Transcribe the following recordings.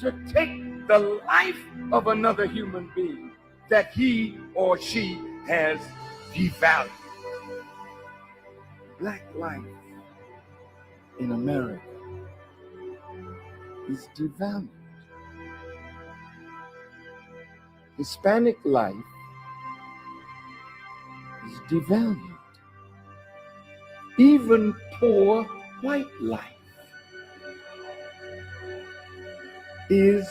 to take the life of another human being that he or she has devalued. Black life in America is devalued. Hispanic life is devalued. Even poor white life is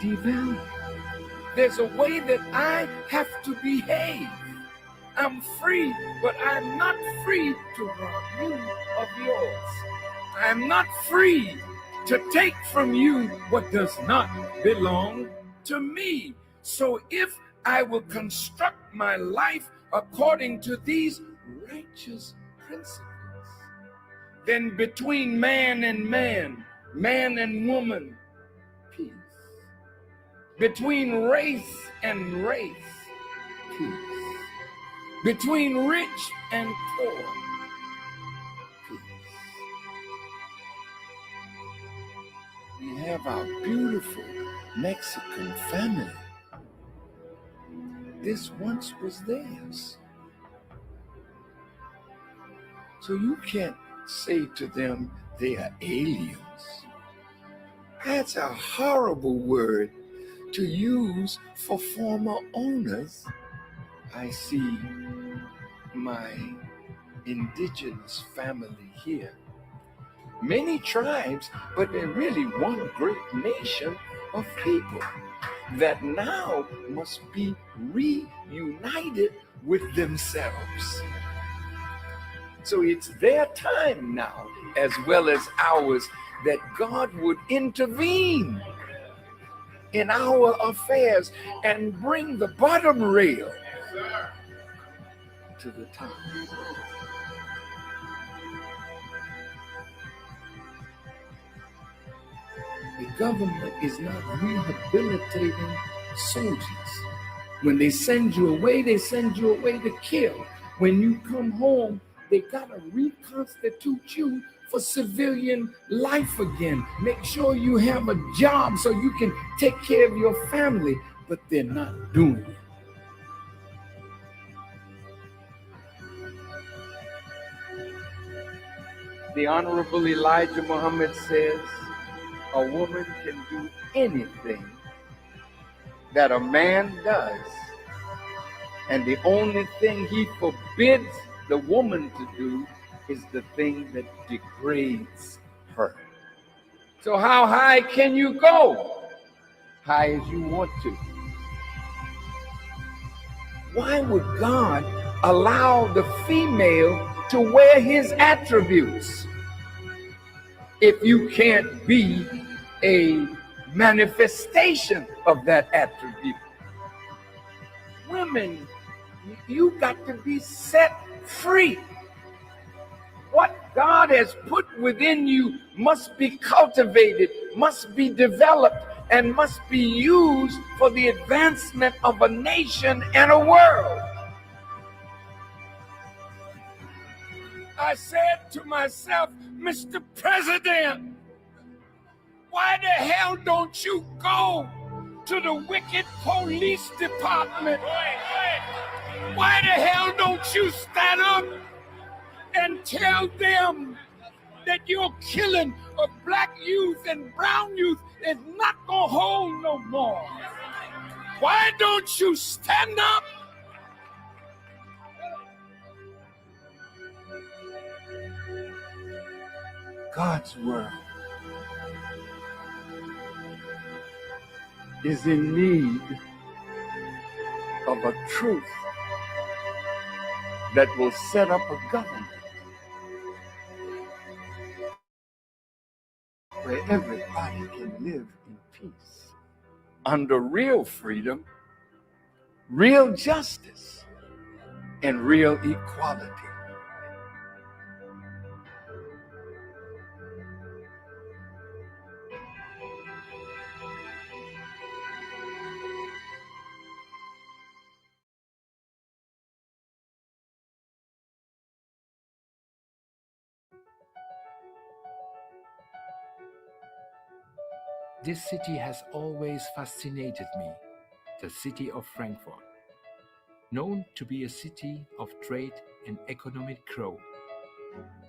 devalued. There's a way that I have to behave. I'm free, but I'm not free to rob you of yours. I'm not free to take from you what does not belong to me. So if I will construct my life according to these righteous principles, then between man and man, man and woman, peace. Between race and race, peace. Between rich and poor, peace. We have our beautiful Mexican family. This once was theirs. So you can't say to them they are aliens. That's a horrible word to use for former owners. I see my indigenous family here. Many tribes, but they're really one great nation of people that now must be reunited with themselves. So it's their time now, as well as ours, that God would intervene in our affairs and bring the bottom rail to the top. The government is not rehabilitating soldiers. When they send you away to kill. When you come home, they gotta reconstitute you for civilian life again. Make sure you have a job so you can take care of your family, but they're not doing it. The Honorable Elijah Muhammad says, a woman can do anything that a man does, and the only thing he forbids the woman to do is the thing that degrades her. So how high can you go? High as you want to. Why would God allow the female to wear his attributes if you can't be a manifestation of that attribute? Women, you got to be set free. What God has put within you must be cultivated, must be developed, and must be used for the advancement of a nation and a world. I said to myself, Mr. President, why the hell don't you go to the wicked police department? Why the hell don't you stand up and tell them that your killing of black youth and brown youth is not gonna hold no more? Why don't you stand up? God's world is in need of a truth that will set up a government where everybody can live in peace, under real freedom, real justice, and real equality. This city has always fascinated me, the city of Frankfurt. Known to be a city of trade and economic growth.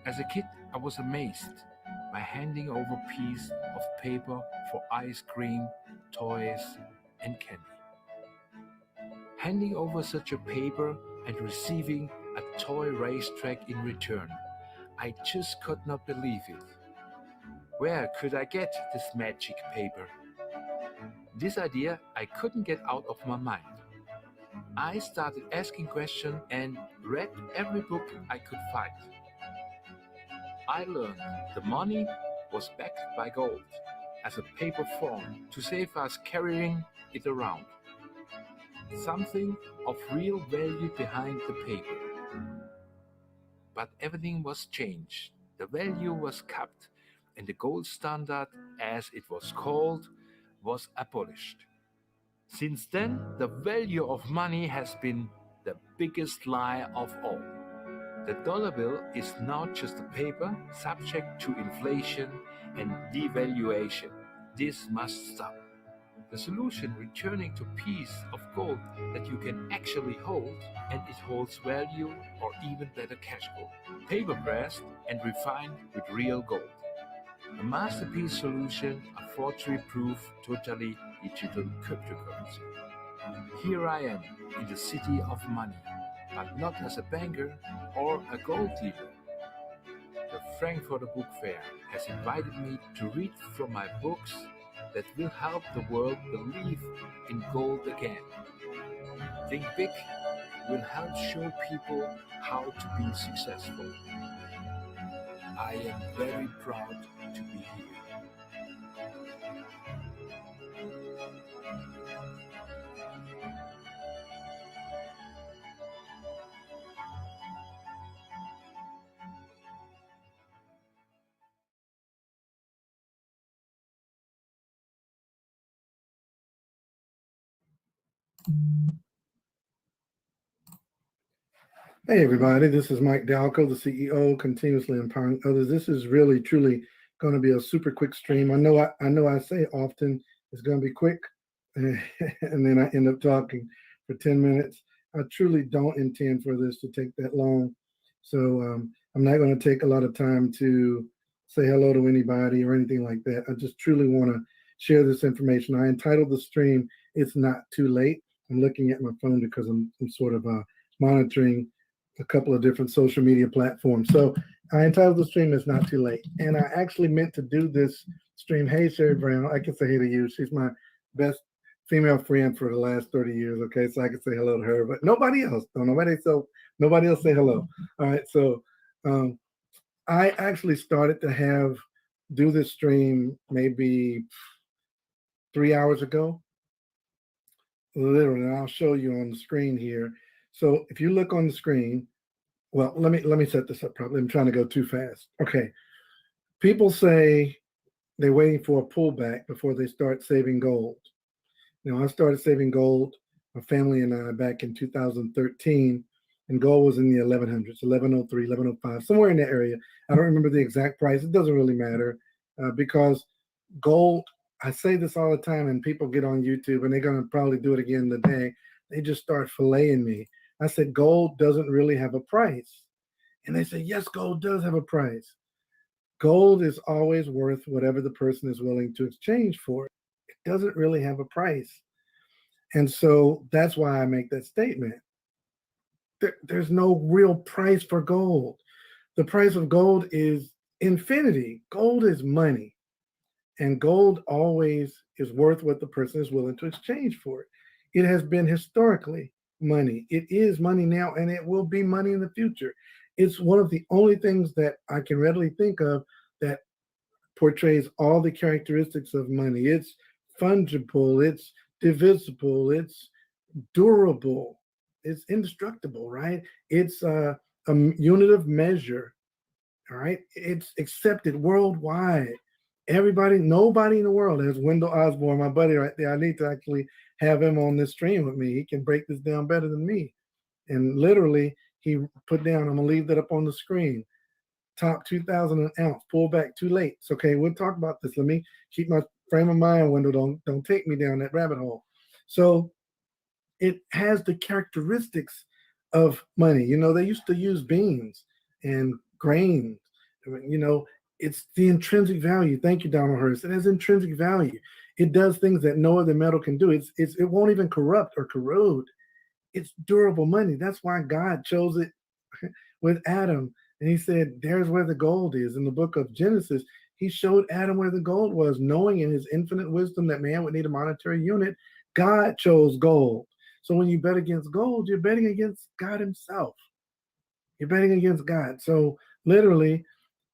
As a kid, I was amazed by handing over a piece of paper for ice cream, toys, and candy. Handing over such a paper and receiving a toy racetrack in return, I just could not believe it. Where could I get this magic paper? This idea I couldn't get out of my mind. I started asking questions and read every book I could find. I learned the money was backed by gold as a paper form to save us carrying it around. Something of real value behind the paper. But everything was changed. The value was capped, and the gold standard, as it was called, was abolished. Since then, the value of money has been the biggest lie of all. The dollar bill is now just a paper subject to inflation and devaluation. This must stop. The solution returning to a piece of gold that you can actually hold and it holds value or even better cash gold. Paper pressed and refined with real gold. A masterpiece solution, a forgery-proof, totally digital cryptocurrency. Here I am in the city of money, but not as a banker or a gold dealer. The Frankfurter Book Fair has invited me to read from my books that will help the world believe in gold again. Think Big will help show people how to be successful. I am very proud to be here. Hey everybody, this is Mike Dalco, the CEO, continuously empowering others. This is really truly going to be a super quick stream. I know I say often it's going to be quick, and then I end up talking for 10 minutes. I truly don't intend for this to take that long. So I'm not going to take a lot of time to say hello to anybody or anything like that. I just truly want to share this information. I entitled the stream, It's Not Too Late. I'm looking at my phone because I'm sort of monitoring a couple of different social media platforms. So I entitled the stream It's Not Too Late. And I actually meant to do this stream. Hey, Sherry Brown, I can say hey to you. She's my best female friend for the last 30 years. Okay, so I can say hello to her, but nobody else. No, nobody else say hello. All right, so I actually started to do this stream maybe 3 hours ago. Literally, and I'll show you on the screen here. So if you look on the screen, well, let me set this up properly. I'm trying to go too fast. Okay. People say they're waiting for a pullback before they start saving gold. Now, I started saving gold, my family and I, back in 2013, and gold was in the 1100s, 1103, 1105, somewhere in that area. I don't remember the exact price. It doesn't really matter because gold, I say this all the time, and people get on YouTube, and they're going to probably do it again today. They just start filleting me. I said, gold doesn't really have a price. And they say, yes, gold does have a price. Gold is always worth whatever the person is willing to exchange for it. It doesn't really have a price. And so that's why I make that statement. There's no real price for gold. The price of gold is infinity. Gold is money. And gold always is worth what the person is willing to exchange for it. It has been historically money. It is money now, and it will be money in the future. It's one of the only things that I can readily think of that portrays all the characteristics of money. It's fungible, it's divisible, it's durable, it's indestructible, right? It's a unit of measure, all right? It's accepted worldwide. Nobody in the world has Wendell Osborne, my buddy right there. I need to actually have him on this stream with me. He can break this down better than me. And literally, he put down, I'm going to leave that up on the screen. Top 2,000 an ounce, pull back too late. It's okay, we'll talk about this. Let me keep my frame of mind, Wendell. Don't take me down that rabbit hole. So it has the characteristics of money. They used to use beans and grains. It's the intrinsic value. Thank you, Donald Hurst. It has intrinsic value. It does things that no other metal can do. It won't even corrupt or corrode. It's durable money. That's why God chose it with Adam. And he said, there's where the gold is. In the book of Genesis, he showed Adam where the gold was, knowing in his infinite wisdom that man would need a monetary unit. God chose gold. So when you bet against gold, you're betting against God himself. You're betting against God. So literally,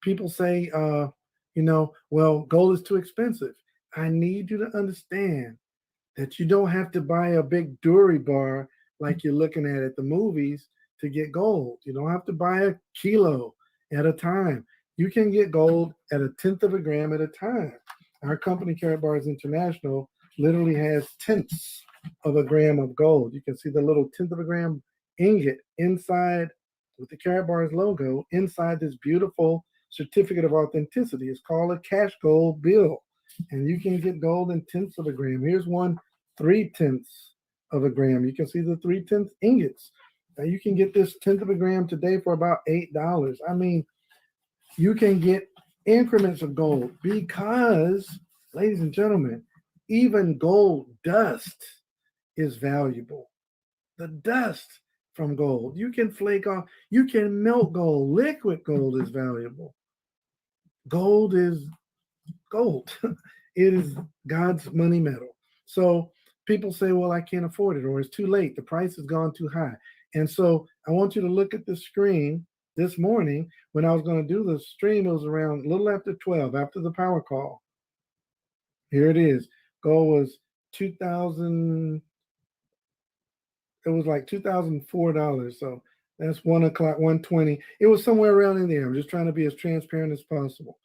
people say, well, gold is too expensive. I need you to understand that you don't have to buy a big Dury bar like you're looking at the movies to get gold. You don't have to buy a kilo at a time. You can get gold at 1/10 of a gram at a time. Our company, Karatbars International, literally has tenths of a gram of gold. You can see the little 1/10 of a gram ingot inside with the Karatbars logo inside this beautiful certificate of authenticity. It's called a cash gold bill. And you can get gold in tenths of a gram. Here's one 3/10 of a gram. You can see the 3/10 ingots. Now you can get this 1/10 of a gram today for about $8. I mean, you can get increments of gold because, ladies and gentlemen, even gold dust is valuable. The dust from gold, you can flake off, you can melt gold. Liquid gold is valuable. Gold is gold. It is God's money metal. So people say, well, I can't afford it, or it's too late. The price has gone too high. And so I want you to look at the screen this morning. When I was going to do the stream, it was around a little after 12, after the power call. Here it is. Gold was $2,000. It was like $2,004. So that's 1 o'clock, 1:20. It was somewhere around in there. I'm just trying to be as transparent as possible.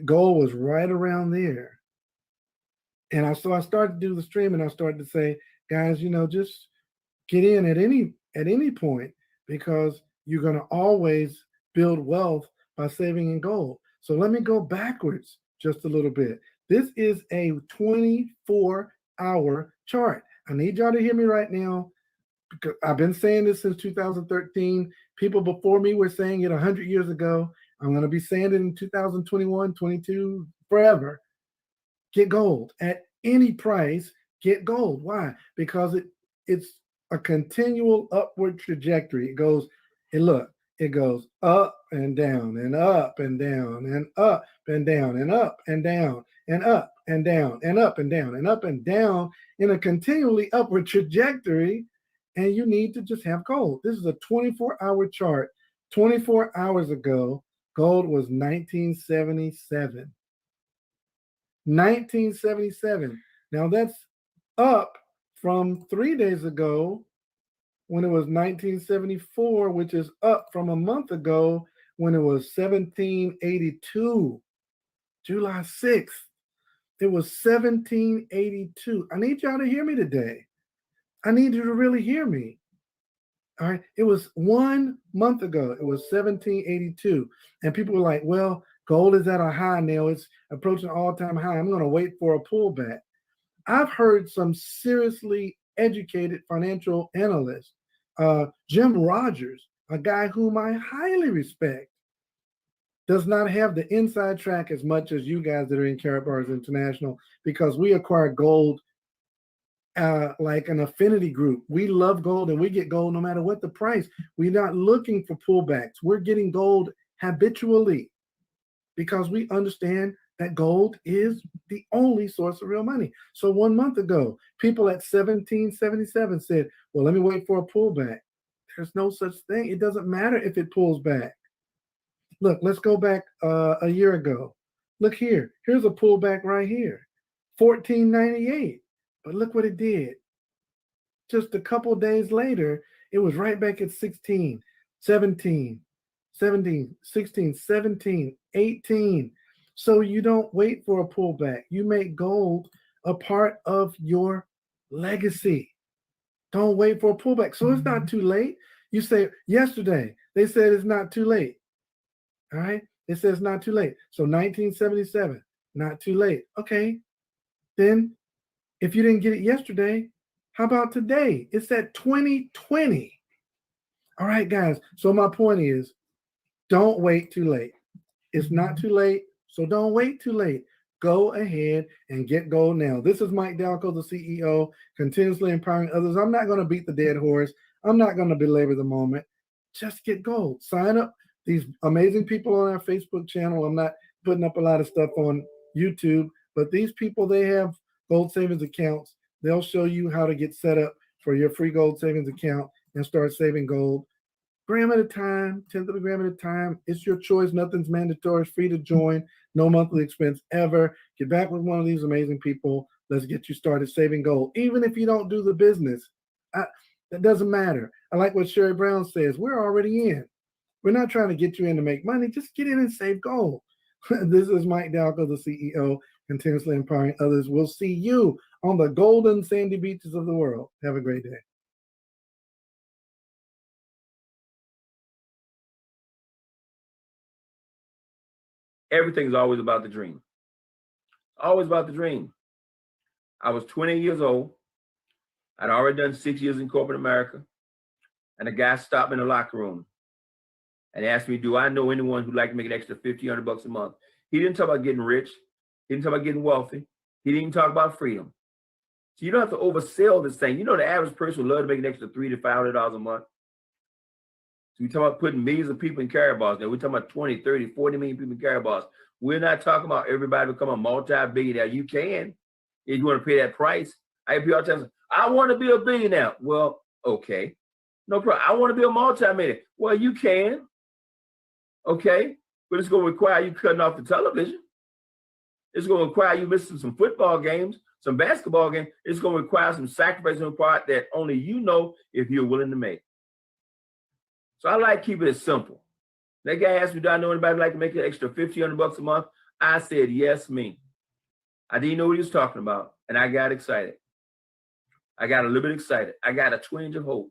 Gold was right around there. And so I started to do the stream, and I started to say, guys, just get in at any point, because you're going to always build wealth by saving in gold. So let me go backwards just a little bit. This is a 24-hour chart. I need y'all to hear me right now, because I've been saying this since 2013. People before me were saying it 100 years ago. I'm going to be saying it in 2021, 22, forever. Get gold at any price. Get gold. Why? Because it's a continual upward trajectory. It goes up and down and up and down and up and down and up and down and up and down and up and down and up and down in a continually upward trajectory. And you need to just have gold. This is a 24-hour chart. 24 hours ago, gold was 1977. 1977. Now that's up from 3 days ago when it was 1974, which is up from a month ago when it was 1782. July 6th. It was 1782. I need y'all to hear me today. I need you to really hear me. All right. It was 1 month ago. It was 1782. And people were like, well, gold is at a high now. It's approaching all-time high. I'm going to wait for a pullback. I've heard some seriously educated financial analysts, Jim Rogers, a guy whom I highly respect, does not have the inside track as much as you guys that are in Karatbars International, because we acquire gold like an affinity group. We love gold, and we get gold no matter what the price. We're not looking for pullbacks. We're getting gold habitually because we understand that gold is the only source of real money. So 1 month ago, people at 1777 said, well, let me wait for a pullback. There's no such thing. It doesn't matter if it pulls back. Look, let's go back a year ago. Look here. Here's a pullback right here, 1498. But look what it did. Just a couple of days later, it was right back at 16, 17, 17, 16, 17, 18. So you don't wait for a pullback. You make gold a part of your legacy. Don't wait for a pullback. So it's not too late. You say, yesterday, they said it's not too late. All right? It says not too late. So 1977, not too late. Okay. then if you didn't get it yesterday, how about today? It's at 2020. All right, guys. So my point is, don't wait too late. It's not too late, so don't wait too late. Go ahead and get gold now. This is Mike Dalco, the CEO, continuously empowering others. I'm not going to beat the dead horse. I'm not going to belabor the moment. Just get gold. Sign up. These amazing people on our Facebook channel. I'm not putting up a lot of stuff on YouTube, but these people, they have gold savings accounts. They'll show you how to get set up for your free gold savings account and start saving gold. Gram at a time, 10th of a gram at a time. It's your choice. Nothing's mandatory. It's free to join. No monthly expense ever. Get back with one of these amazing people. Let's get you started saving gold. Even if you don't do the business, that doesn't matter. I like what Sherry Brown says. We're already in. We're not trying to get you in to make money. Just get in and save gold. This is Mike Dalco, the CEO, continuously empowering others. We'll see you on the golden sandy beaches of the world. Have a great day. Everything's always about the dream. Always about the dream. I was 20 years old. I'd already done 6 years in corporate America. And a guy stopped me in the locker room and asked me, do I know anyone who'd like to make an extra $50-$100 a month? He didn't talk about getting rich. He didn't talk about getting wealthy. He didn't even talk about freedom. So you don't have to oversell this thing. You know, the average person would love to make an extra $300 to $500 a month. So we're talking about putting millions of people in carry bars. Now we're talking about 20, 30, 40 million people in carry bars. We're not talking about everybody become a multi-billionaire. You can, if you want to pay that price. I hear people all the time say, I want to be a billionaire. Well, okay. No problem. I want to be a multi-millionaire. Well, you can. Okay. But it's going to require you cutting off the television. It's going to require you missing some football games, some basketball games. It's going to require some sacrifice on part that only you know if you're willing to make. So I like keeping it simple. That guy asked me, do I know anybody like to make an extra $50-$100 a month? I said, yes, me. I didn't know what he was talking about, and I got excited. I got a little bit excited. I got a twinge of hope.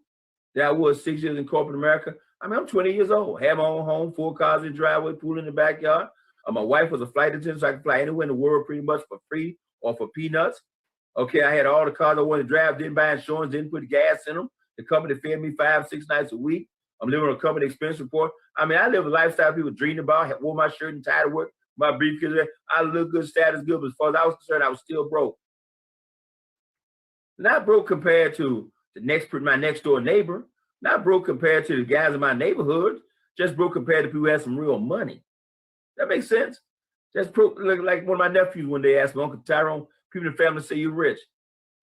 That was 6 years in corporate America. I mean, I'm 20 years old, have my own home, 4 cars in the driveway, pool in the backyard. My wife was a flight attendant, so I could fly anywhere in the world pretty much for free or for peanuts. Okay, I had all the cars I wanted to drive, didn't buy insurance, didn't put gas in them. The company fed me 5-6 nights a week. I'm living on a company expense report. I mean, I live a lifestyle people dreamed about, wore my shirt and tie to work, my briefcase. I look good, status good, but as far as I was concerned, I was still broke. Not broke compared to my next door neighbor, not broke compared to the guys in my neighborhood, just broke compared to people who had some real money. That makes sense? Just broke, like one of my nephews one day asked me, Uncle Tyrone, people in the family say you're rich.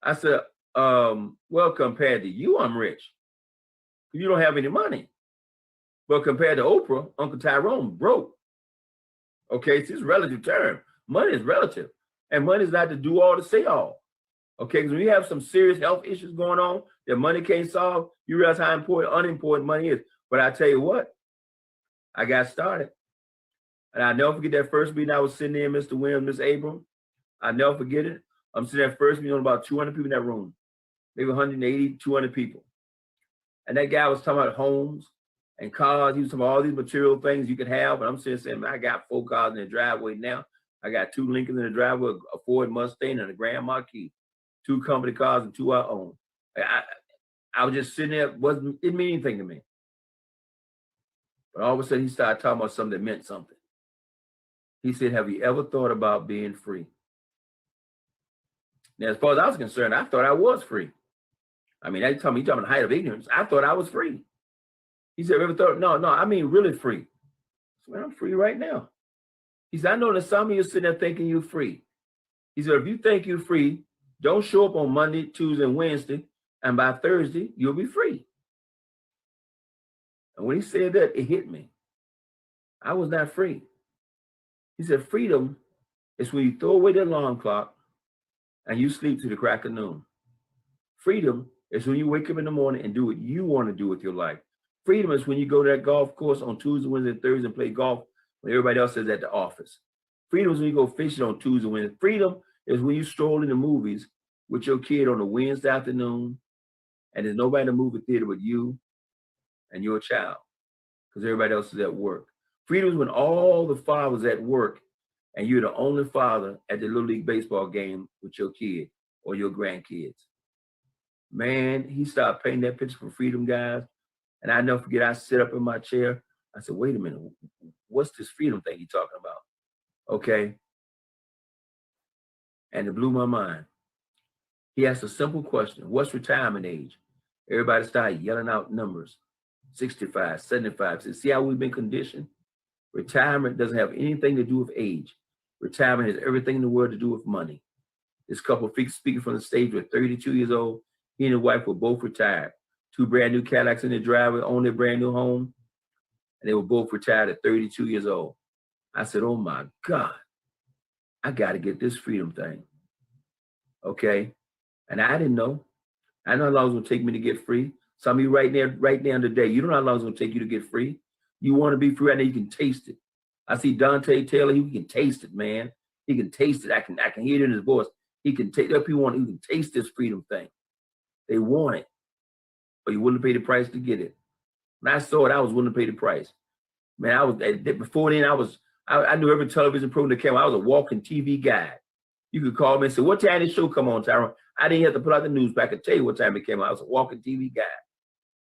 I said, well, compared to you, I'm rich. You don't have any money. But compared to Oprah, Uncle Tyrone broke. Okay, it's a relative term. Money is relative. And money is not to do all to say all. Okay, because when you have some serious health issues going on that money can't solve, you realize how unimportant money is. But I tell you what, I got started. And I'll never forget that first meeting I was sitting there, Mr. Williams, Miss Abram. I'll never forget it. I'm sitting at first meeting on about 200 people in that room. Maybe 180, 200 people. And that guy was talking about homes and cars. He was talking about all these material things you could have. And I'm sitting saying, man, I got 4 cars in the driveway now. I got 2 Lincolns in the driveway, a Ford Mustang and a Grand Marquis. 2 company cars and 2 I own. I was just sitting there, didn't mean anything to me. But all of a sudden he started talking about something that meant something. He said, have you ever thought about being free? Now, as far as I was concerned, I thought I was free. I mean, he talking about the height of ignorance. I thought I was free. He said, ever thought? No, I mean really free. I said, I'm free right now. He said, I know that some of you sitting there thinking you're free. He said, if you think you're free, don't show up on Monday, Tuesday, and Wednesday, and by Thursday, you'll be free. And when he said that, it hit me. I was not free. He said, freedom is when you throw away the alarm clock and you sleep to the crack of noon. Freedom is when you wake up in the morning and do what you want to do with your life. Freedom is when you go to that golf course on Tuesday, Wednesday, and Thursday and play golf when everybody else is at the office. Freedom is when you go fishing on Tuesday, Wednesday. Freedom is when you stroll in the movies with your kid on a Wednesday afternoon and there's nobody in the movie theater but you and your child because everybody else is at work. Freedom is when all the fathers at work and you're the only father at the Little League baseball game with your kid or your grandkids. Man, he started painting that picture for freedom, guys. And I never forget, I sit up in my chair. I said, wait a minute, what's this freedom thing he's talking about? Okay. And it blew my mind. He asked a simple question: what's retirement age? Everybody started yelling out numbers: 65, 75. So see how we've been conditioned? Retirement doesn't have anything to do with age. Retirement has everything in the world to do with money. This couple speaking from the stage were 32 years old. He and his wife were both retired. 2 brand new Cadillacs in their driveway, owned their brand new home. And they were both retired at 32 years old. I said, oh my God, I got to get this freedom thing. Okay. And I didn't know. I know how long it's going to take me to get free. Some of you right now today, you don't know how long it's going to take you to get free. You want to be free, I know you can taste it. I see Dante Taylor, he can taste it, man. He can taste it. I can hear it in his voice. He can take that people who can taste this freedom thing. They want it, but you're willing to pay the price to get it. When I saw it, I was willing to pay the price. Man, I was before then. I knew every television program that came out. I was a walking TV guide. You could call me and say, "What time did the show come on, Tyron?" I didn't have to put out the news, but I could tell you what time it came out. I was a walking TV guide.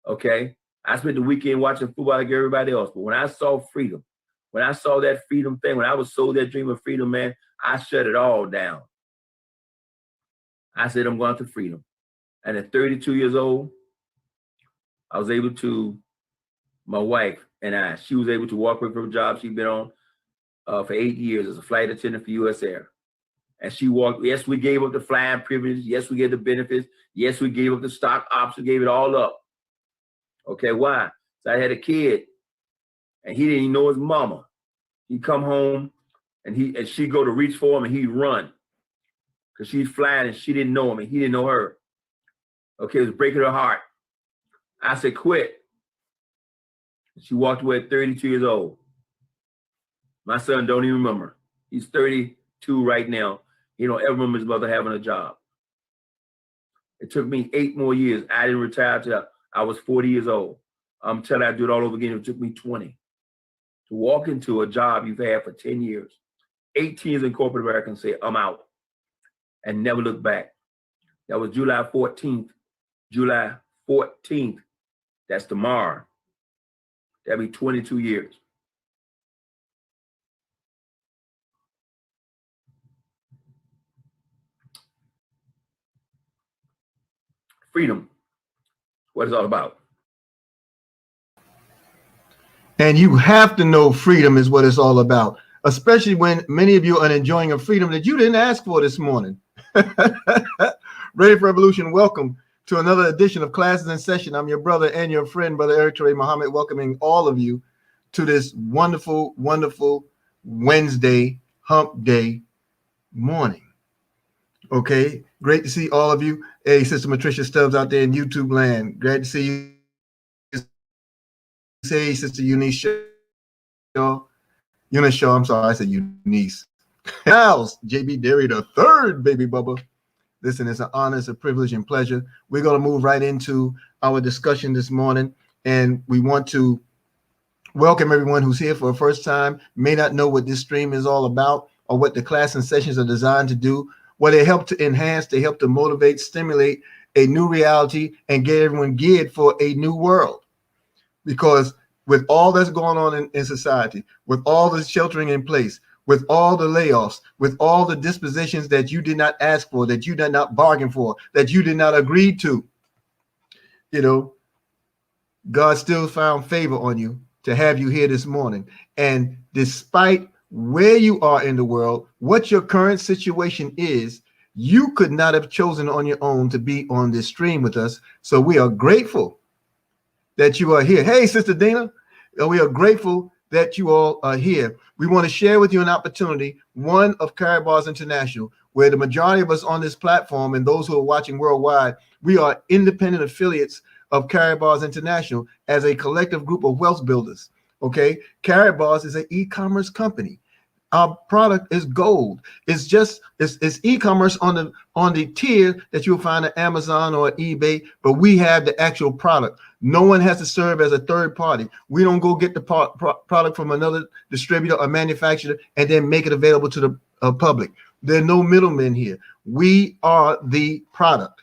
Okay, I spent the weekend watching football like everybody else. But when I saw freedom, when I saw that freedom thing, when I was sold that dream of freedom, man, I shut it all down. I said, I'm going to freedom. And at 32 years old, I was able to, my wife and she was able to walk away from a job she'd been on for 8 years as a flight attendant for U.S. Air. And she walked, yes, we gave up the flying privileges. Yes, we gave the benefits. Yes, we gave up the stock options, gave it all up. Okay, why? So I had a kid, and he didn't even know his mama. He'd come home, and she'd go to reach for him, and he'd run. Because she's flying, and she didn't know him, and he didn't know her. Okay, it was breaking her heart. I said, quit. She walked away at 32 years old. My son don't even remember. He's 32 right now. He don't ever remember his mother having a job. It took me 8 more years. I didn't retire till I was 40 years old. I'm telling you, I'd do it all over again. It took me 20 to walk into a job you've had for 10 years. 18 years in corporate America and say, I'm out, and never look back. That was July 14th. July 14th. That's tomorrow. That'll be 22 years. Freedom. What it's all about. And you have to know freedom is what it's all about, especially when many of you are enjoying a freedom that you didn't ask for this morning. Ready for Revolution, welcome to another edition of Classes in Session. I'm your brother and your friend, Brother Eric Ture Muhammad, welcoming all of you to this wonderful, wonderful Wednesday hump day morning. Okay, great to see all of you. Hey, Sister Matricia Stubbs out there in YouTube land. Great to see you. Hey, Sister Eunice Shaw. I'm sorry, I said Eunice. House, JB Derry the third, baby Bubba. Listen, it's an honor, it's a privilege and pleasure. We're going to move right into our discussion this morning, and we want to welcome everyone who's here for the first time, may not know what this stream is all about or what the class and sessions are designed to do. Well, they help to enhance, they help to motivate, stimulate a new reality and get everyone geared for a new world. Because with all that's going on in society, with all the sheltering in place, with all the layoffs, with all the dispositions that you did not ask for, that you did not bargain for, that you did not agree to, you know, God still found favor on you to have you here this morning. And despite where you are in the world, what your current situation is, you could not have chosen on your own to be on this stream with us. So we are grateful that you are here. Hey, Sister Dana, we are grateful that you all are here. We want to share with you an opportunity, one of Karatbars International, where the majority of us on this platform and those who are watching worldwide, we are independent affiliates of Karatbars International as a collective group of wealth builders. Okay, Karatbars is an e-commerce company. Our product is gold. It's just it's e-commerce on the tier that you'll find at Amazon or eBay, but we have the actual product. No one has to serve as a third party. We don't go get the product from another distributor or manufacturer and then make it available to the public. There are no middlemen here. We are the product.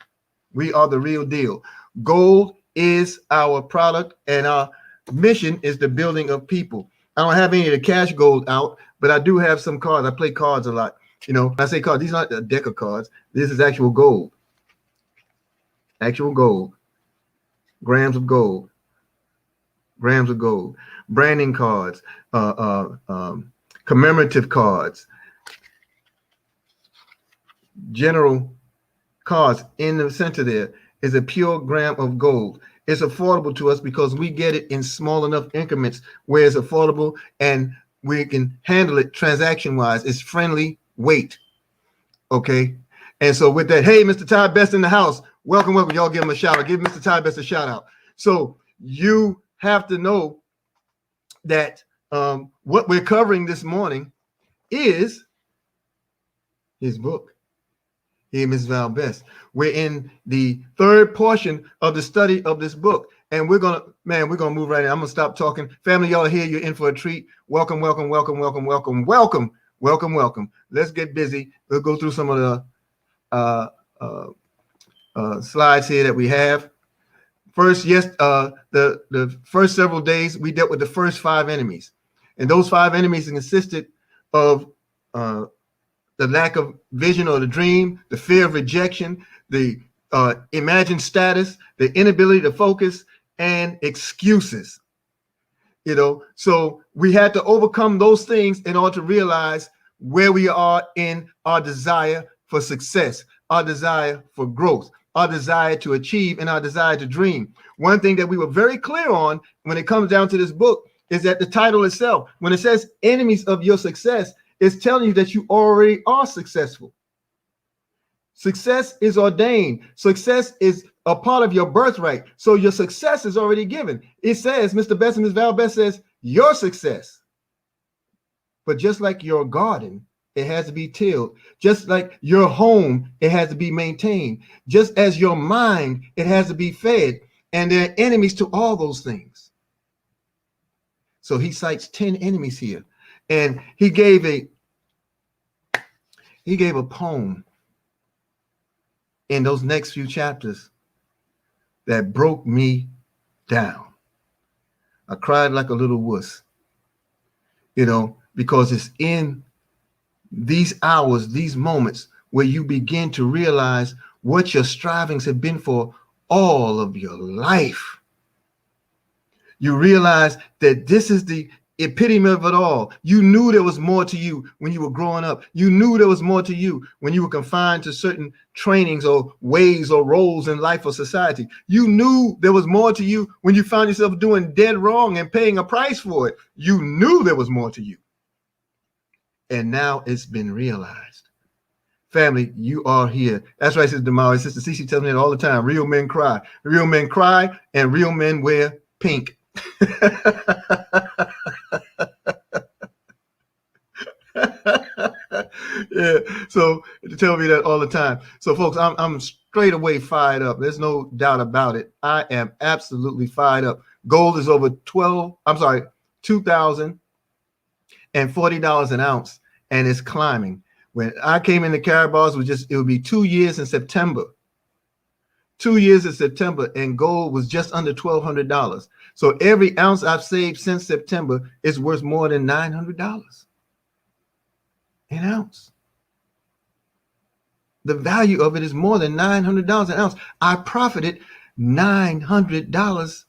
We are the real deal. Gold is our product, and our mission is the building of people. I don't have any of the cash gold out, but I do have some cards. I play cards a lot. You know, I say cards. These aren't a deck of cards. This is actual gold. Actual gold. Grams of gold. Grams of gold. Branding cards. Commemorative cards. General cards. In the center there is a pure gram of gold. It's affordable to us because we get it in small enough increments where it's affordable and we can handle it transaction wise. It's friendly weight. Okay. And so with that, hey, Mr. Ty Best in the house. Welcome, welcome. Y'all give him a shout out. Give Mr. Ty Best a shout out. So you have to know that what we're covering this morning is his book. Hey, Ms. Val Best. We're in the third portion of the study of this book. And we're gonna move right in. I'm gonna stop talking. Family, y'all are here. You're in for a treat. Welcome, welcome, welcome, welcome, welcome, welcome, welcome, welcome. Let's get busy. We'll go through some of the slides here that we have. First, yes, the first several days we dealt with the first 5 enemies. And those 5 enemies consisted of the lack of vision or the dream, the fear of rejection, the imagined status, the inability to focus, and excuses. You know, so we had to overcome those things in order to realize where we are in our desire for success, our desire for growth, our desire to achieve, and our desire to dream. One thing that we were very clear on when it comes down to this book is that the title itself, when it says enemies of your success, it's telling you that you already are successful. Success is ordained. Success is a part of your birthright. So your success is already given. It says, Mr. Best and Ms. Val Best says, your success. But just like your garden, it has to be tilled. Just like your home, it has to be maintained. Just as your mind, it has to be fed. And there are enemies to all those things. So he cites 10 enemies here. And he gave a poem in those next few chapters that broke me down. I cried like a little wuss, you know, because it's in these hours, these moments where you begin to realize what your strivings have been for all of your life. You realize that this is the epitome of it all. You knew there was more to you when you were growing up. You knew there was more to you when you were confined to certain trainings or ways or roles in life or society. You knew there was more to you when you found yourself doing dead wrong and paying a price for it. You knew there was more to you. And now it's been realized. Family, you are here. That's right, Sister Demario. Sister Cece tells me that all the time. Real men cry. Real men cry and real men wear pink. Yeah, so to tell me that all the time. So folks, I'm straight away fired up. There's no doubt about it. I am absolutely fired up. Gold is over $2,040 an ounce, and it's climbing. When I came into Carabal's, it would be 2 years in September. 2 years in September, and gold was just under $1,200. So every ounce I've saved since September is worth more than $900 an ounce. The value of it is more than $900 an ounce. I profited $900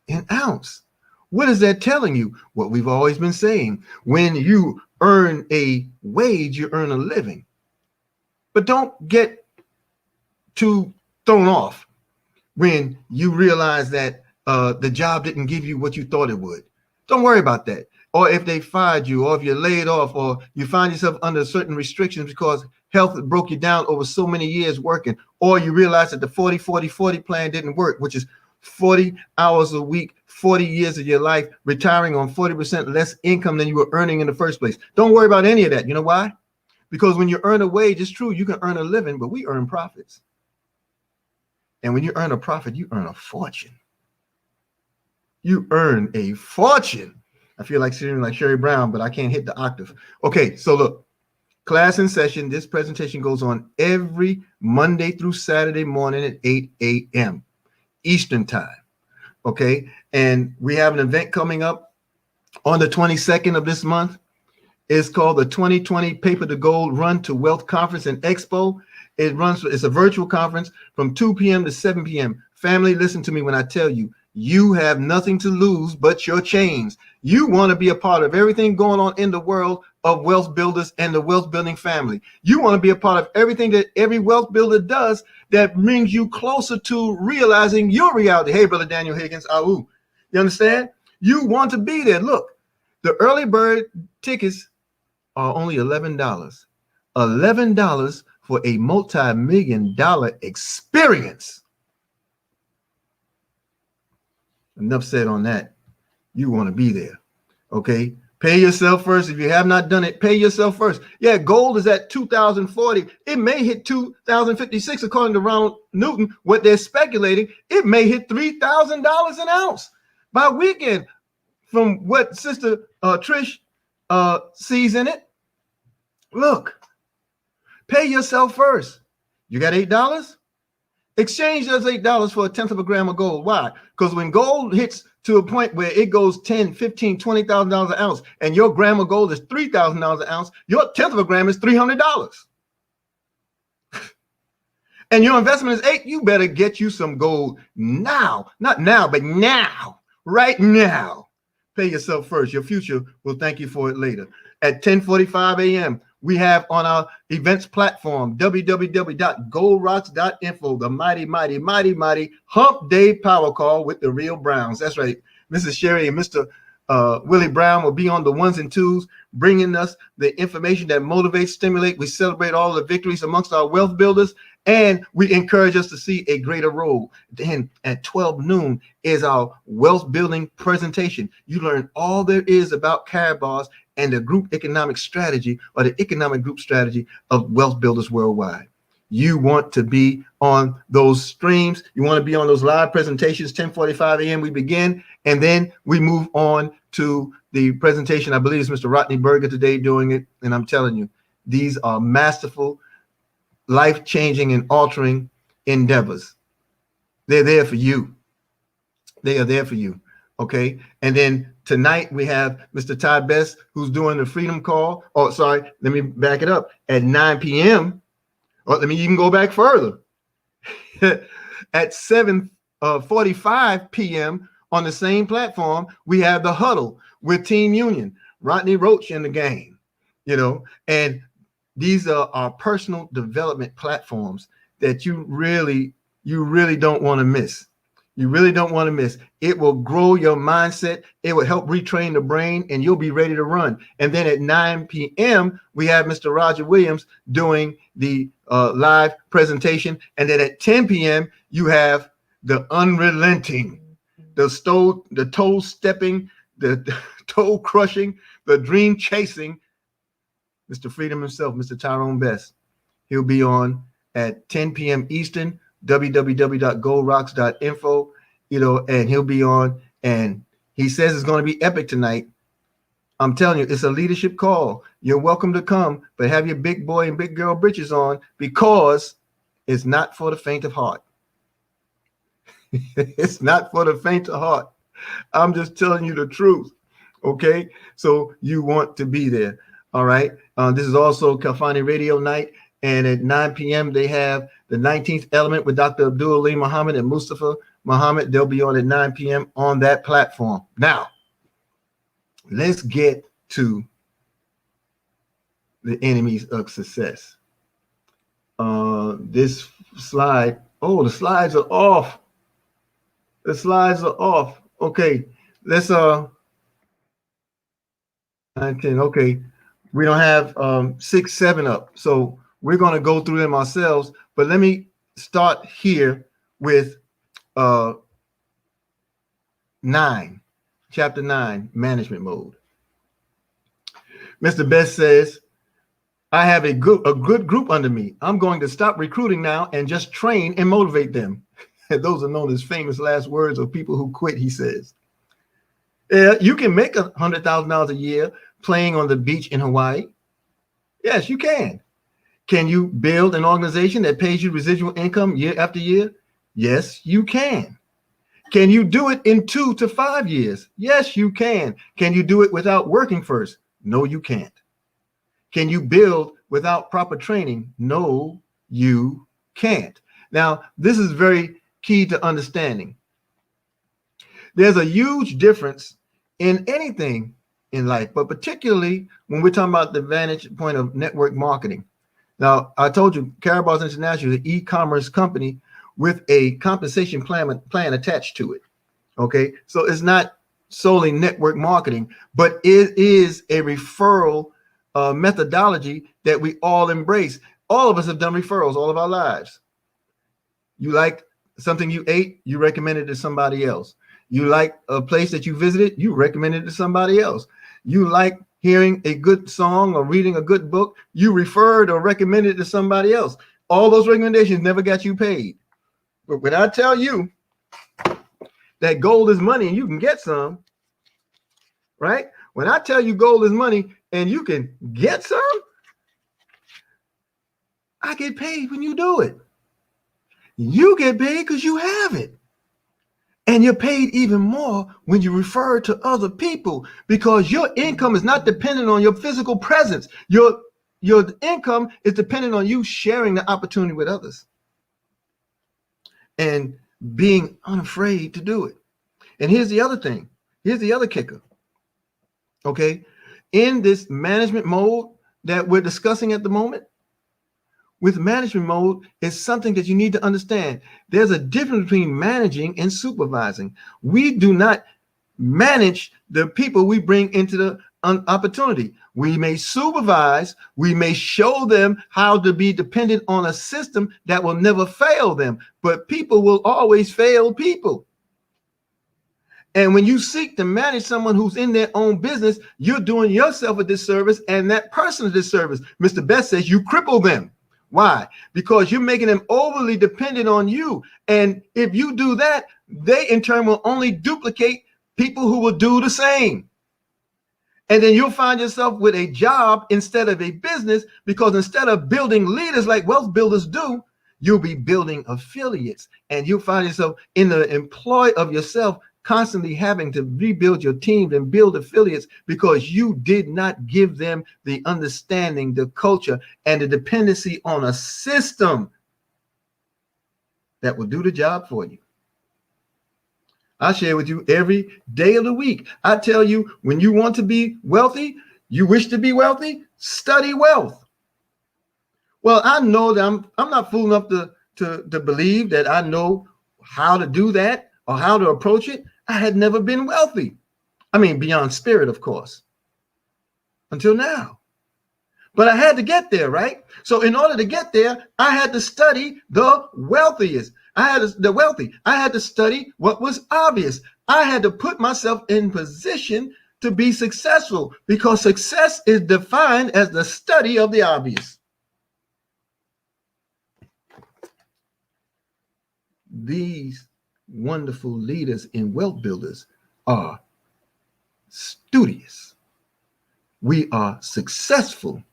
an ounce. What is that telling you? What we've always been saying. When you earn a wage, you earn a living. But don't get too thrown off when you realize that the job didn't give you what you thought it would. Don't worry about that. Or if they fired you, or if you're laid off, or you find yourself under certain restrictions because health broke you down over so many years working, or you realize that the 40-40-40 plan didn't work, which is 40 hours a week, 40 years of your life, retiring on 40% less income than you were earning in the first place. Don't worry about any of that. You know why? Because when you earn a wage, it's true, you can earn a living, but we earn profits. And when you earn a profit, you earn a fortune. You earn a fortune. I feel like sitting like Sherry Brown, but I can't hit the octave. Okay, so look, class in session. This presentation goes on every Monday through Saturday morning at 8 a.m. Eastern time. Okay, and we have an event coming up on the 22nd of this month. It's called the 2020 Paper to Gold Run to Wealth Conference and Expo. It's a virtual conference from 2 p.m. to 7 p.m. Family, listen to me when I tell you, you have nothing to lose but your chains. You want to be a part of everything going on in the world of wealth builders and the wealth building family. You want to be a part of everything that every wealth builder does that brings you closer to realizing your reality. Hey, Brother Daniel Higgins, you understand? You want to be there. Look, the early bird tickets are only $11. $11 for a multi-million-dollar experience. Enough said on that. You want to be there. Okay. Pay yourself first. If you have not done it, pay yourself first. Yeah, gold is at 2040. It may hit 2056, according to Ronald Newton. What they're speculating, it may hit $3,000 an ounce by weekend. From what Sister Trish sees in it. Look, pay yourself first. You got $8? Exchange those $8 for 1/10 of a gram of gold. Why? Because when gold hits to a point where it goes $10,000, $15,000, $20,000 an ounce, and your gram of gold is $3,000 an ounce, your 1/10 of a gram is $300. And your investment is $8. You better get you some gold now. Not now, but now. Right now. Pay yourself first. Your future will thank you for it later. At 10:45 a.m., we have on our events platform, www.goldrocks.info, the mighty hump day power call with the real Browns. That's right. Mrs. Sherry and Mr. Willie Brown will be on the ones and twos, bringing us the information that motivates, stimulate. We celebrate all the victories amongst our wealth builders, and we encourage us to see a greater role. Then at 12 noon is our wealth building presentation. You learn all there is about Karatbars and the group economic strategy, or the economic group strategy of wealth builders worldwide. You want to be on those streams. You want to be on those live presentations. 10:45 a.m. we begin, and then we move on to the presentation. I believe it's Mr. Rodney Berger today doing it, and I'm telling you, these are masterful, life-changing, and altering endeavors. They're there for you. They are there for you. Okay, and then tonight we have Mr. Ty Best, who's doing the Freedom Call. Oh, sorry, let me back it up. At 9 p.m., or let me even go back further. At 7:45 p.m. on the same platform, we have the Huddle with Team Union, Rodney Roach in the game, and these are our personal development platforms that you really don't want to miss. You really don't want to miss. It will grow your mindset. It will help retrain the brain, and you'll be ready to run. And then at 9 p.m., we have Mr. Roger Williams doing the live presentation. And then at 10 p.m., you have the unrelenting, the toe stepping, the toe crushing, the dream chasing, Mr. Freedom himself, Mr. Tyrone Best. He'll be on at 10 p.m. Eastern, www.goldrocks.info, and he'll be on, and he says it's going to be epic tonight. I'm telling you, it's a leadership call. You're welcome to come, but have your big boy and big girl britches on, because it's not for the faint of heart. It's not for the faint of heart. I'm just telling you the truth. Okay, so you want to be there. All right. This is also Kafani Radio Night. And at 9 p.m., they have the 19th Element with Dr. Abdul Ali Muhammad and Mustafa Muhammad. They'll be on at 9 p.m. on that platform. Now, let's get to the enemies of success. This slide. Oh, the slides are off. The slides are off. Okay, let's 19. Okay, we don't have 6, 7 up. So we're going to go through them ourselves, but let me start here with 9, chapter 9, management mode. Mr. Best says, I have a good group under me. I'm going to stop recruiting now and just train and motivate them. And those are known as famous last words of people who quit, he says. Yeah, you can make $100,000 a year playing on the beach in Hawaii. Yes, you can. Can you build an organization that pays you residual income year after year? Yes, you can. Can you do it in 2 to 5 years? Yes, you can. Can you do it without working first? No, you can't. Can you build without proper training? No, you can't. Now, this is very key to understanding. There's a huge difference in anything in life, but particularly when we're talking about the vantage point of network marketing. Now, I told you, Carabal's International is an e-commerce company with a compensation plan attached to it. Okay, so it's not solely network marketing, but it is a referral methodology that we all embrace. All of us have done referrals all of our lives. You liked something you ate, you recommended it to somebody else. You like a place that you visited, you recommended it to somebody else. You like hearing a good song or reading a good book, you referred or recommended it to somebody else. All those recommendations never got you paid. But when I tell you that gold is money and you can get some, right? When I tell you gold is money and you can get some, I get paid when you do it. You get paid because you have it. And you're paid even more when you refer to other people, because your income is not dependent on your physical presence. Your income is dependent on you sharing the opportunity with others and being unafraid to do it. And here's the other thing. Here's the other kicker. Okay. In this management mode that we're discussing at the moment, with management mode is something that you need to understand. There's a difference between managing and supervising. We do not manage the people we bring into the opportunity. We may supervise, we may show them how to be dependent on a system that will never fail them, but people will always fail people. And when you seek to manage someone who's in their own business, you're doing yourself a disservice and that person a disservice. Mr. Best says you cripple them. Why? Because you're making them overly dependent on you. And if you do that, they in turn will only duplicate people who will do the same. And then you'll find yourself with a job instead of a business, because instead of building leaders like wealth builders do, you'll be building affiliates. And you'll find yourself in the employ of yourself, constantly having to rebuild your teams and build affiliates because you did not give them the understanding, the culture, and the dependency on a system that will do the job for you. I share with you every day of the week. I tell you, when you want to be wealthy, you wish to be wealthy, study wealth. Well, I know that I'm not fool enough to believe that I know how to do that or how to approach it. I had never been wealthy. I mean, beyond spirit, of course, until now. But I had to get there, right? So in order to get there, I had to study the wealthiest. I had to study what was obvious. I had to put myself in position to be successful, because success is defined as the study of the obvious. These wonderful leaders and wealth builders are studious. We are successful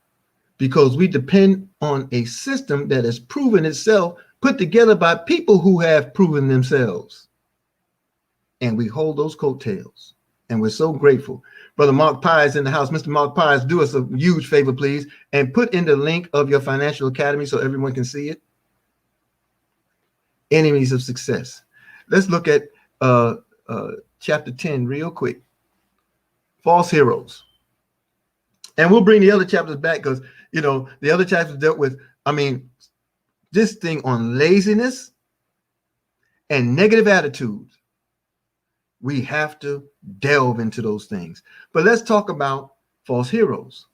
because we depend on a system that has proven itself, put together by people who have proven themselves. And we hold those coattails. And we're so grateful. Brother Mark Pye is in the house. Mr. Mark Pye, do us a huge favor, please, and put in the link of your financial academy so everyone can see it. Enemies of success. Let's look at chapter 10 real quick. False heroes. And we'll bring the other chapters back because, you know, the other chapters dealt with, this thing on laziness and negative attitudes. We have to delve into those things. But let's talk about false heroes.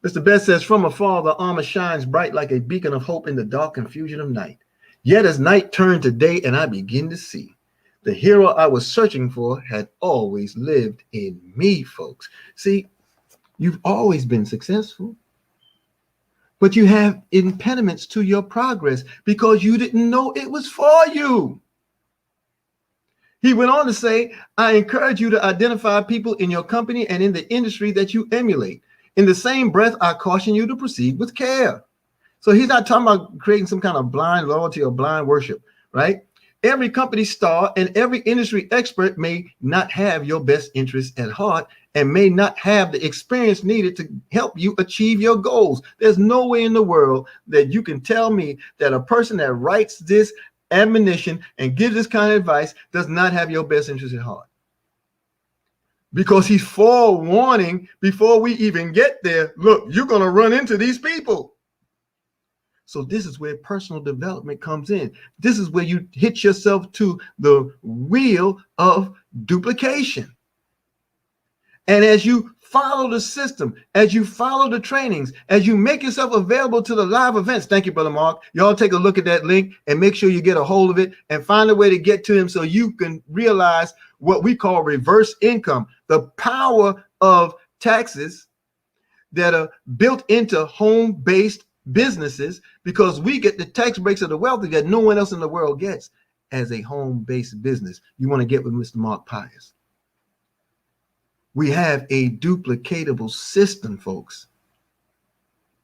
Mr. Best says, from afar, the armor shines bright like a beacon of hope in the dark confusion of night. Yet as night turned to day and I begin to see, The hero I was searching for had always lived in me, folks. See, you've always been successful, but you have impediments to your progress because you didn't know it was for you. He went on to say, I encourage you to identify people in your company and in the industry that you emulate. In the same breath, I caution you to proceed with care. So he's not talking about creating some kind of blind loyalty or blind worship, right? Every company star and every industry expert may not have your best interest at heart and may not have the experience needed to help you achieve your goals. There's no way in the world that you can tell me that a person that writes this admonition and gives this kind of advice does not have your best interest at heart. Because he's forewarning before we even get there, look, you're going to run into these people. So this is where personal development comes in. This is where you hit yourself to the wheel of duplication. And as you follow the system, as you follow the trainings, as you make yourself available to the live events, thank you, Brother Mark. Y'all take a look at that link and make sure you get a hold of it and find a way to get to him so you can realize what we call reverse income, the power of taxes that are built into home-based businesses, because we get the tax breaks of the wealthy that no one else in the world gets as a home-based business. You want to get with Mr. Mark Pius. We have a duplicatable system, folks.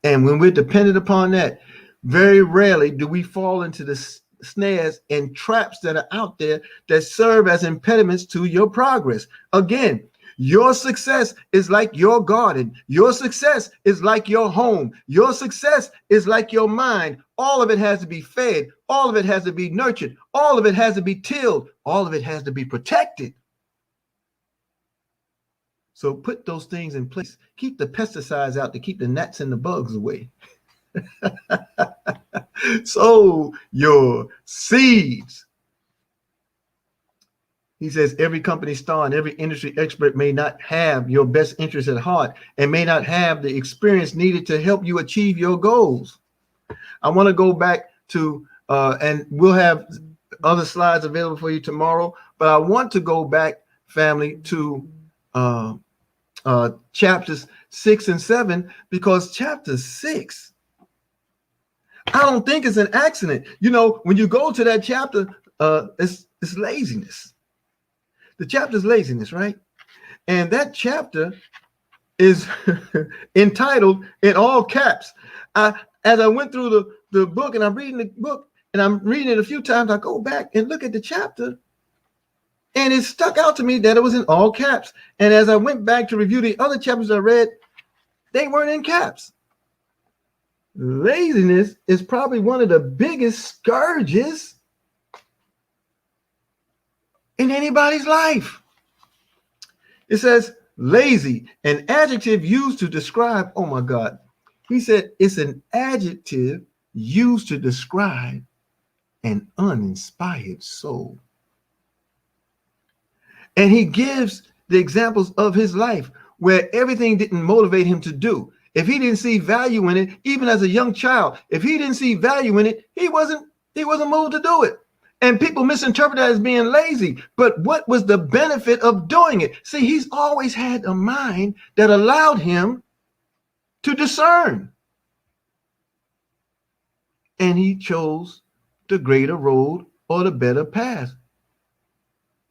And when we're dependent upon that, very rarely do we fall into the snares and traps that are out there that serve as impediments to your progress. Again, your success is like your garden. Your success is like your home. Your success is like your mind. All of it has to be fed. All of it has to be nurtured. All of it has to be tilled. All of it has to be protected. So put those things in place. Keep the pesticides out to keep the gnats and the bugs away. Sow your seeds. He says every company star and every industry expert may not have your best interest at heart and may not have the experience needed to help you achieve your goals. I want to go back to, and we'll have other slides available for you tomorrow, but I want to go back, family, to chapters 6 and 7, because chapter 6, I don't think it's an accident. You know, when you go to that chapter, it's laziness. The chapter is laziness, right? And that chapter is entitled in all caps. As I went through the book and I'm reading the book and I'm reading it a few times, I go back and look at the chapter and it stuck out to me that it was in all caps. And as I went back to review the other chapters I read, they weren't in caps. Laziness is probably one of the biggest scourges in anybody's life. It says lazy, an adjective used to describe, oh my God. He said it's an adjective used to describe an uninspired soul. And he gives the examples of his life where everything didn't motivate him to do. If he didn't see value in it, even as a young child, if he didn't see value in it, he wasn't moved to do it. And people misinterpret that as being lazy. But what was the benefit of doing it? See, he's always had a mind that allowed him to discern. And he chose the greater road or the better path.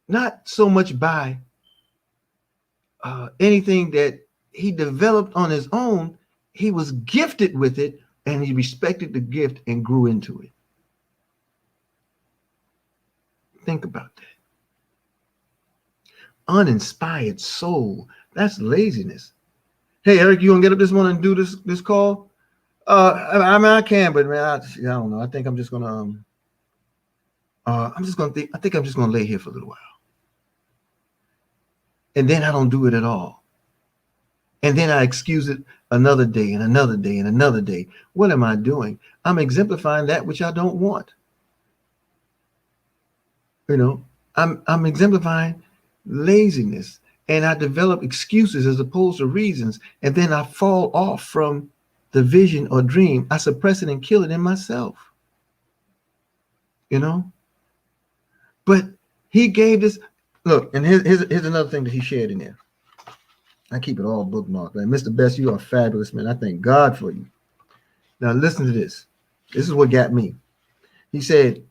Not so much by anything that he developed on his own. He was gifted with it, and he respected the gift and grew into it. Think about that. Uninspired soul. That's laziness. Hey, Eric, you gonna get up this morning and do this call? I mean, I can, but man, I don't know. I think I'm just gonna I think I'm just gonna lay here for a little while. And then I don't do it at all. And then I excuse it another day and another day and another day. What am I doing? I'm exemplifying that which I don't want. You know, I'm exemplifying laziness, and I develop excuses as opposed to reasons, and then I fall off from the vision or dream. I suppress it and kill it in myself. You know? But He gave this. Look, and here's another thing that he shared in there. I keep it all bookmarked. Like, Mr. Best, you are fabulous, man. I thank God for you. Now listen to this. This is what got me. He said,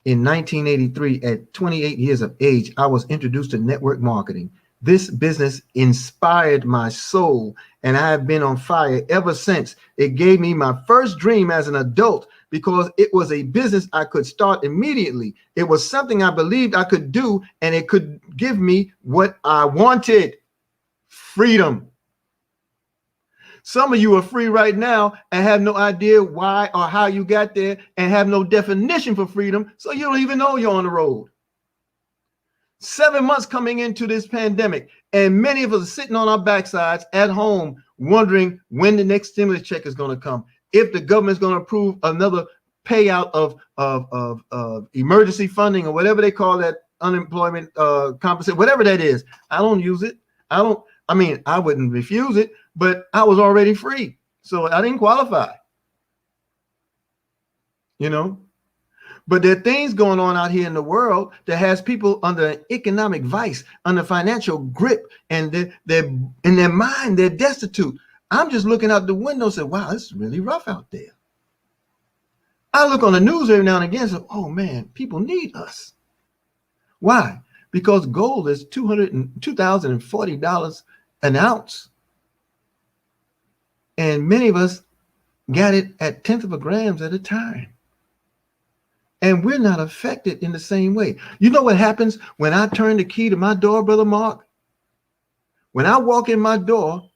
in 1983, at 28 years of age, I was introduced to network marketing. This business inspired my soul, and I have been on fire ever since. It gave me my first dream as an adult because it was a business I could start immediately. It was something I believed I could do, and it could give me what I wanted: freedom. Some of you are free right now and have no idea why or how you got there, and have no definition for freedom, so you don't even know you're on the road. 7 months coming into this pandemic, and many of us are sitting on our backsides at home wondering when the next stimulus check is going to come, if the government's going to approve another payout of emergency funding or whatever they call that, unemployment compensation, whatever that is. I don't use it. I wouldn't refuse it, but I was already free, so I didn't qualify. You know, but there are things going on out here in the world that has people under economic vice, under financial grip, and they're in their mind, they're destitute. I'm just looking out the window and say, wow, it's really rough out there. I look on the news every now and again and say, oh man, people need us. Why? Because gold is $2,040 an ounce. And many of us got it at 1/10 of a gram at a time. And we're not affected in the same way. You know what happens when I turn the key to my door, Brother Mark? When I walk in my door,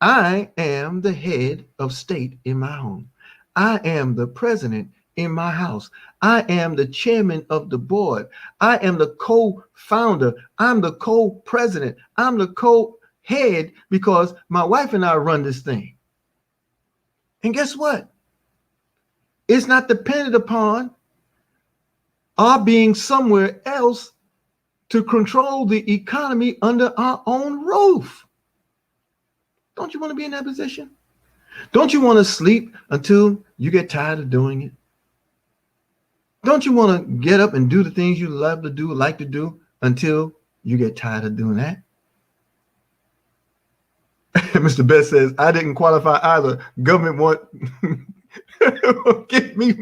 I am the head of state in my home. I am the president in my house. I am the chairman of the board. I am the co-founder. I'm the co-president. I'm the co-head, because my wife and I run this thing. And guess what? It's not dependent upon our being somewhere else to control the economy under our own roof. Don't you want to be in that position? Don't you want to sleep until you get tired of doing it? Don't you want to get up and do the things you love to do, like to do, until you get tired of doing that? Mr. Best says, I didn't qualify either. Government want give me.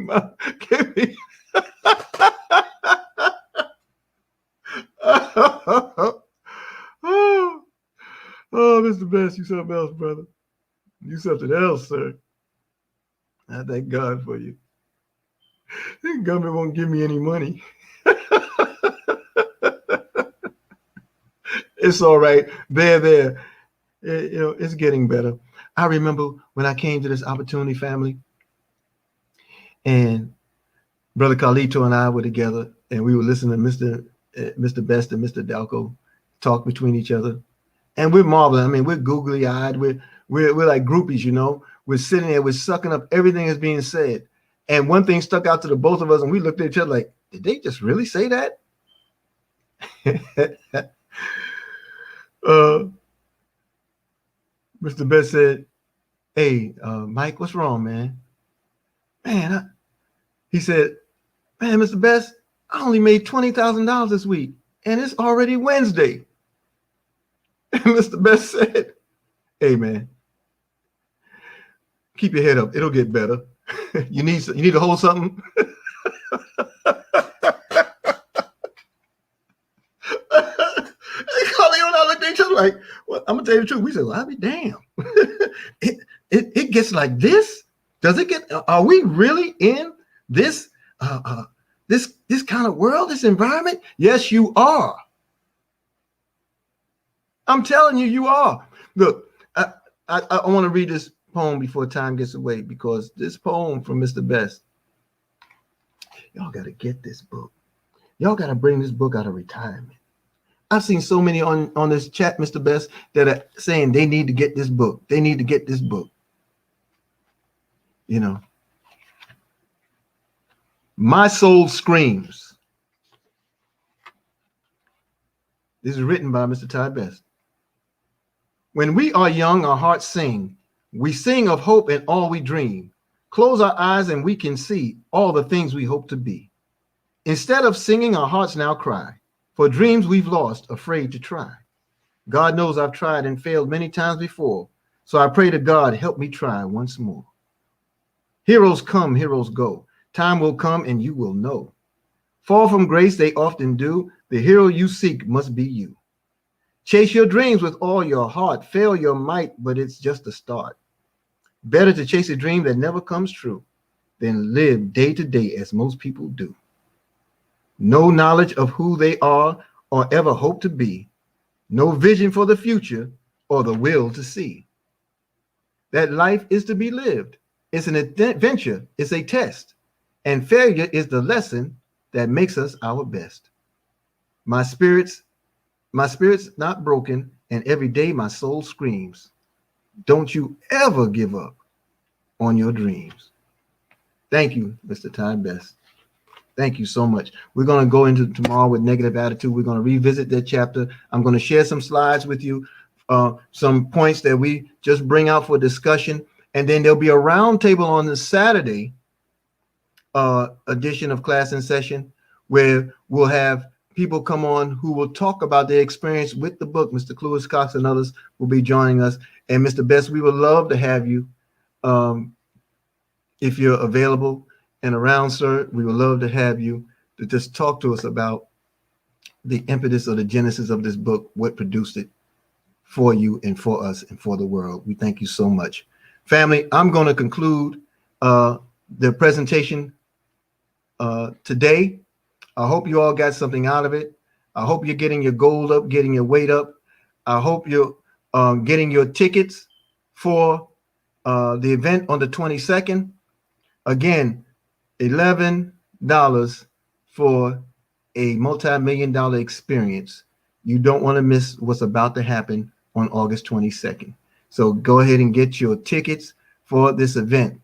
Oh, Mr. Best, you something else, brother. You something else, sir. I thank God for you. The government won't give me any money. It's all right. There. You know, it's getting better. I remember when I came to this opportunity family, and Brother Carlito and I were together, and we were listening to Mr. Best and Mr. Dalco talk between each other. And we're marveling. I mean, we're googly eyed. We're like groupies, you know. We're sitting there, we're sucking up everything that's being said. And one thing stuck out to the both of us, and we looked at each other like, did they just really say that? Mr. Best said, hey, Mike, what's wrong, man? Man, he said, man, Mr. Best, I only made $20,000 this week, and it's already Wednesday. And Mr. Best said, hey, man, keep your head up. It'll get better. You need to hold something. I looked at each other like, well, I'm gonna tell you the truth. We said, well, I'll be damned. It gets like this? Does it get? Are we really in this this kind of world, this environment? Yes, you are. I'm telling you, you are. Look, I want to read this poem before time gets away, because this poem from Mr. Best, y'all got to get this book. Y'all got to bring this book out of retirement. I've seen so many on this chat, Mr. Best, that are saying they need to get this book. They need to get this book. You know, My Soul Screams. This is written by Mr. Ty Best. When we are young, our hearts sing. We sing of hope and all we dream. Close our eyes and we can see all the things we hope to be. Instead of singing, our hearts now cry for dreams we've lost, afraid to try. God knows I've tried and failed many times before, so I pray to God, help me try once more. Heroes come, heroes go. Time will come and you will know. Fall from grace they often do. The hero you seek must be you. Chase your dreams with all your heart. Fail your might, but it's just a start. Better to chase a dream that never comes true than live day to day as most people do. No knowledge of who they are or ever hope to be. No vision for the future or the will to see. That life is to be lived. It's an adventure. It's a test. And failure is the lesson that makes us our best. My spirit's not broken, and every day my soul screams. Don't you ever give up on your dreams. Thank you, Mr. Ty Best. Thank you so much. We're going to go into tomorrow with negative attitude. We're going to revisit that chapter. I'm going to share some slides with you, some points that we just bring out for discussion. And then there'll be a roundtable on the Saturday edition of Class in Session, where we'll have people come on who will talk about their experience with the book. Mr. Cluis Cox and others will be joining us. And Mr. Best, we would love to have you if you're available and around, sir. We would love to have you to just talk to us about the impetus or the genesis of this book, what produced it for you and for us and for the world. We thank you so much. Family, I'm going to conclude the presentation today. I hope you all got something out of it. I hope you're getting your gold up, getting your weight up. I hope you're getting your tickets for the event on the 22nd. Again, $11 for a multi-million-dollar experience. You don't want to miss what's about to happen on August 22nd. So go ahead and get your tickets for this event.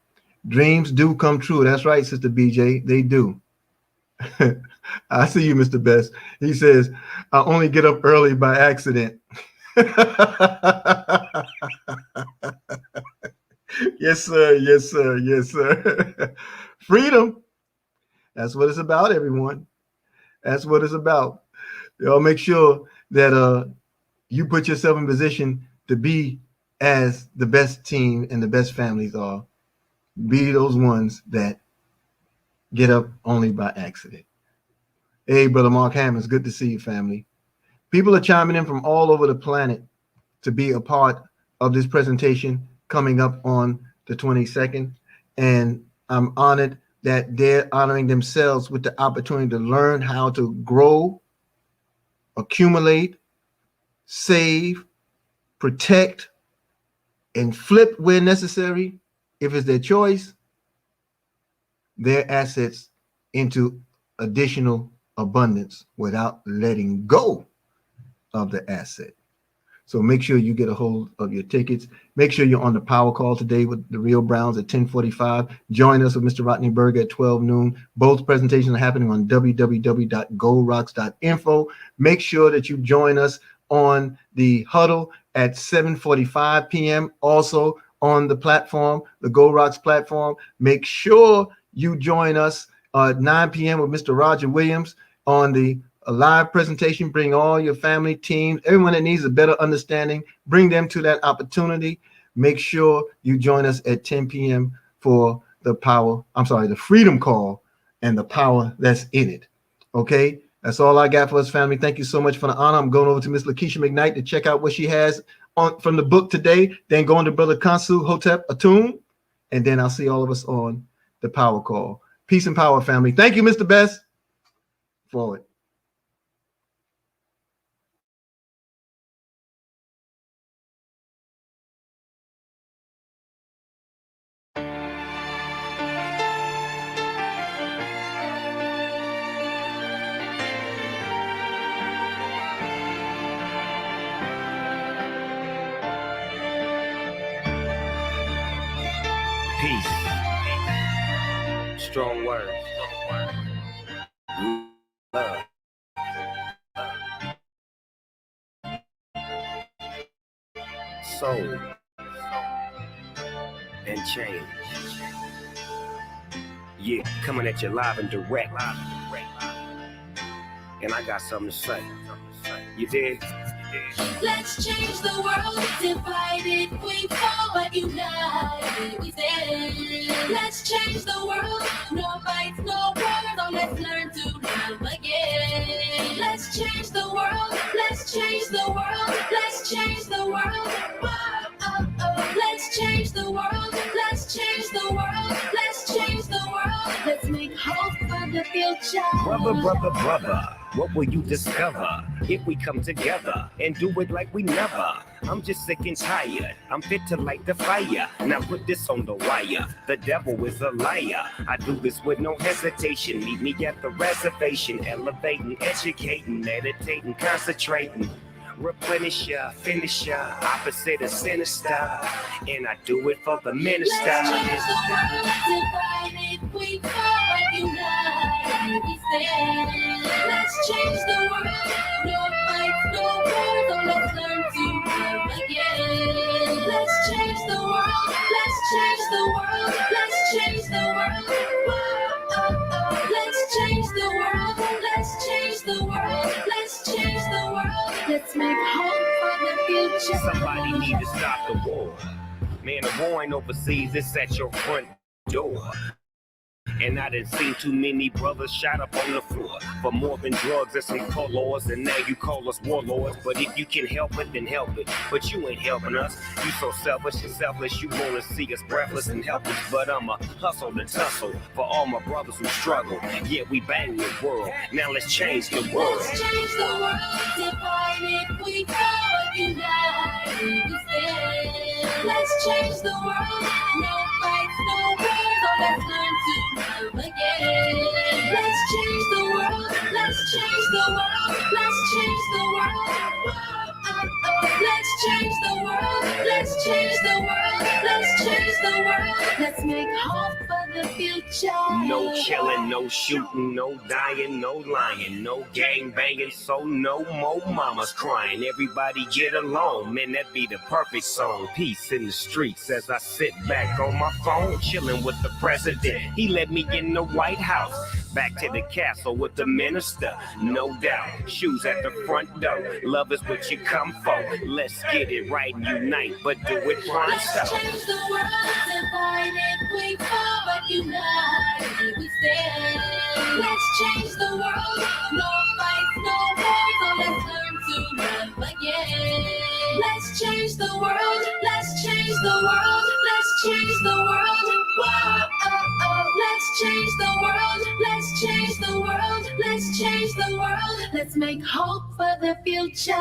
Dreams do come true. That's right, Sister BJ. They do. I see you, Mr. Best. He says, I only get up early by accident. Yes, sir. Yes, sir. Yes, sir. Freedom. That's what it's about, everyone. That's what it's about. Y'all make sure that you put yourself in position to be as the best team and the best families are. Be those ones that get up only by accident. Hey, Brother Mark Hammonds, good to see you, family. People are chiming in from all over the planet to be a part of this presentation coming up on the 22nd. And I'm honored that they're honoring themselves with the opportunity to learn how to grow, accumulate, save, protect, and flip where necessary, if it's their choice, their assets into additional abundance without letting go of the asset. So make sure you get a hold of your tickets. Make sure you're on the power call today with the Real Browns at 10:45. Join us with Mr. Rodney Berger at 12 noon. Both presentations are happening on www.goldrocks.info. Make sure that you join us on the huddle at 7:45 p.m. Also on the platform, the Gold Rocks platform. Make sure you join us at 9 p.m. with Mr. Roger Williams on the a live presentation. Bring all your family, teams, everyone that needs a better understanding, bring them to that opportunity. Make sure you join us at 10 p.m. for the freedom call and the power that's in it. Okay, that's all I got for us, family. Thank you so much for the honor. I'm going over to Miss Lakeisha McKnight to check out what she has on from the book today, then going to Brother Kansu Hotep Atum, and then I'll see all of us on the power call. Peace and power, family. Thank you, Mr. Best. Forward. Peace. Strong words. Love. Soul. And change. Yeah, coming at you live and direct. and I got something to say. You dig? Let's change the world, divided we fall, but united we stand. Let's change the world, no fights, no wars, oh, let's learn to love again. Let's change the world, let's change the world, let's change the world. Whoa, oh, oh. Let's change the world, let's change the world, let's change the world. Let's make hope for the future. Brother, what will you discover if we come together and do it like we never? I'm just sick and tired. I'm fit to light the fire. Now put this on the wire. The devil is a liar. I do this with no hesitation. Meet me at the reservation. Elevating, educating, meditating, concentrating. Replenisher, finisher, opposite of sinister. And I do it for the minister. Let's change the world, divided we fall, but united we stand. Let's change the world, no fights, no wars, oh, let's learn to love again. Let's change the world, let's change the world, let's change the world. Whoa, oh, oh. Let's change the world, let's change the world, let's change the world. Let's make hope for the future. Somebody need to stop the war. Man, the war ain't overseas, it's at your front door. And I done seen too many brothers shot up on the floor for more than drugs and some colors, and now you call us warlords. But if you can help it, then help it. But you ain't helping us. You so selfish and selfless, you wanna see us breathless and helpless. But I'ma hustle and tussle for all my brothers who struggle. Yeah, we bang the world. Now let's change the world. Let's change the world, divided we fall, but united we stand. Let's change the world, no fights, no wars, oh, let's learn to love again. Let's change the world, let's change the world, let's change the world. Whoa, oh, oh. Let's change the world, let's change the world, let's change the world. Let's make hope for the future. No killing, no shooting, no dying, no lying, no gang banging, so no more mamas crying. Everybody get along, man, that be the perfect song. Peace in the streets as I sit back on my phone, chilling with the president. He let me in the White House. Back to the castle with the minister, no doubt. Shoes at the front door. Love is what you come for. Let's get it right and unite, but do it front. Let's change the world, divided we fall, but united we stand. Let's change the world, no fights, no wars, oh, let's learn to love again. Let's change the world, let's change the world, let's change the world. Whoa, oh, oh. Let's change the world, let's change the world, let's change the world. Let's make hope for the future.